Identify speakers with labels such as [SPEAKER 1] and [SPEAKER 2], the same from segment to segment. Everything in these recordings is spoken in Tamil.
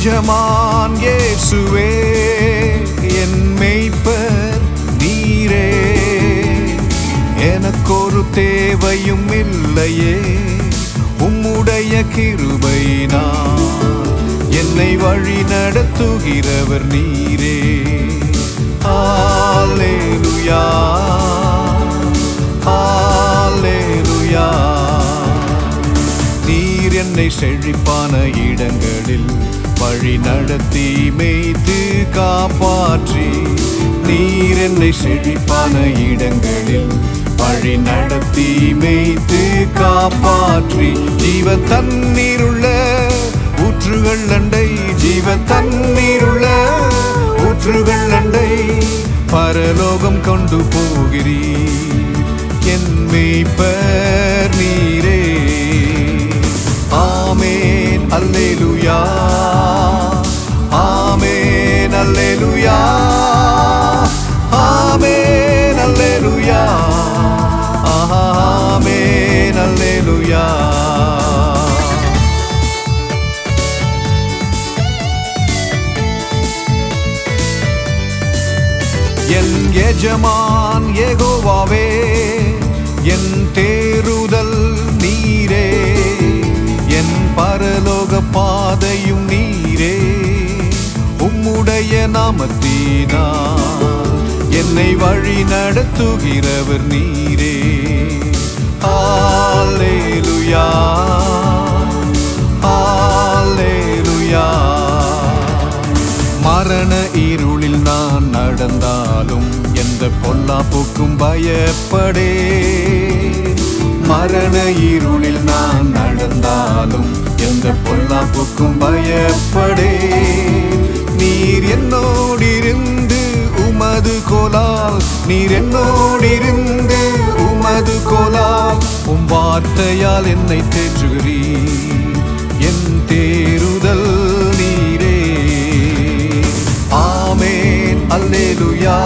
[SPEAKER 1] எஜமான் இயேசுவே என் மேய்ப்பர் நீரே எனக்கொரு தேவையும் இல்லையே உம்முடைய கிருபையினால் என்னை வழி நடத்துகிறவர் நீரே ஹல்லேலூயா ஹல்லேலூயா நீர் என்னை செழிப்பான இடங்களில் வழி நடத்தி மேய்த்து காப்பாற்றி நீர் என்னை செழிப்பான இடங்களில் வழி நடத்தி மேய்த்து காப்பாற்றி ஜீவ தண்ணீருள்ள ஊற்றுகள் அண்டை ஜீவ தண்ணீருள்ள ஊற்றுகள் அண்டை பரலோகம் கொண்டு போகிறீர் என் மேய்ப்பர் நீரே ஆமென் அல்லேலூயா ஆமென் அல்லேலூயா ஆமென் அல்லேலூயா ஆமென் அல்லேலூயா என் எஜமான் யெகோவாவே என் தேறுதல் நீரே என் பரலோக பாதையும் நீரே உம்முடைய நாமத்தினால் என்னை வழி நடத்துகிறவர் நீரே ஹல்லேலூயா ஹல்லேலூயா மரண இருளில் நான் நடந்தாலும் எந்த பொல்லாப்புக்கும் பயப்படே மரண இருளில் நான் நடந்தாலும் எந்த பொல்லாப்புக்கும் பயப்படே நீர் என்னோடிருந்து உமது கோலால் நீர் என்னோடிருந்து உமது கோலால் உம் வார்த்தையால் என்னை தேற்றுகிறீர் என் தேறுதல் நீரே ஆமென் அல்லேலூயா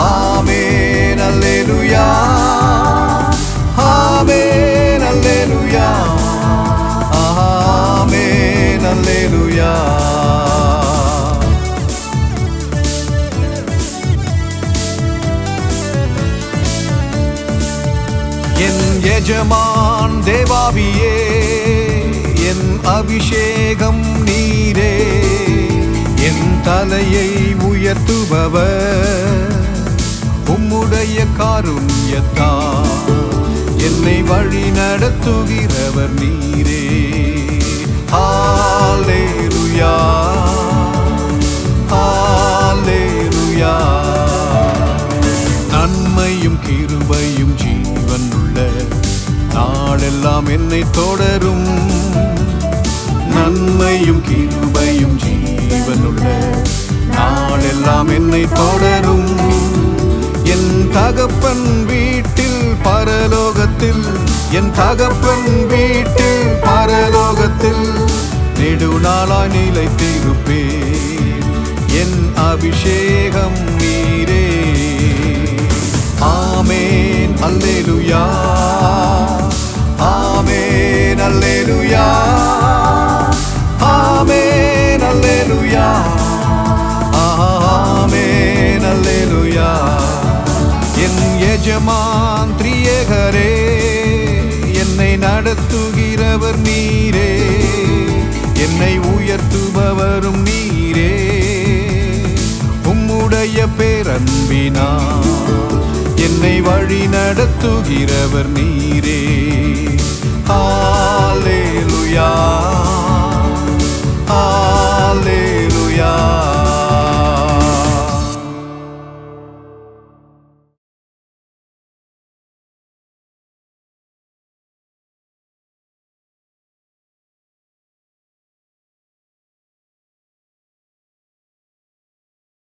[SPEAKER 1] ஆமென் அல்லேலூயா ஆமென் அல்லேலூயா ஆமென் அல்லேலூயா என் எஜமான் தேவாவியே என் அபிஷேகம் நீரே என் தலையை உயர்த்துபவர் உம்முடைய காருண்யத்தால் என்னை வழி நடத்துகிறவர் நீரே ஹல்லேலூயா ஹல்லேலூயா நன்மையும் கிருபையும் ஜீவன் உள்ள நாளெல்லாம் என்னை தொடரும் நன்மையும் கிருபையும் ஜீவனுள்ள நாளெல்லாம் என்னை தொடரும் என் தகப்பன் வீட்டில் பரலோகத்தில் என் தகப்பன் வீட்டில் பரலோகத்தில் நெடுநாளாய் நிலைத்திருப்பேன் என் அபிஷேகம் நீரே ஆமென் அல்லேலூயா ஆமென் அல்லேலூயா ஆமென் அல்லேலூயா ஆமென் அல்லேலூயா என் எஜமான் திரியேகரே என்னை நடத்துகிறவர் நீரே என்னை உயர்த்துபவரும் நீரே உம்முடைய பேரன்பினால் என்னை வழி நடத்துகிறவர் நீரே ஹல்லேலூயா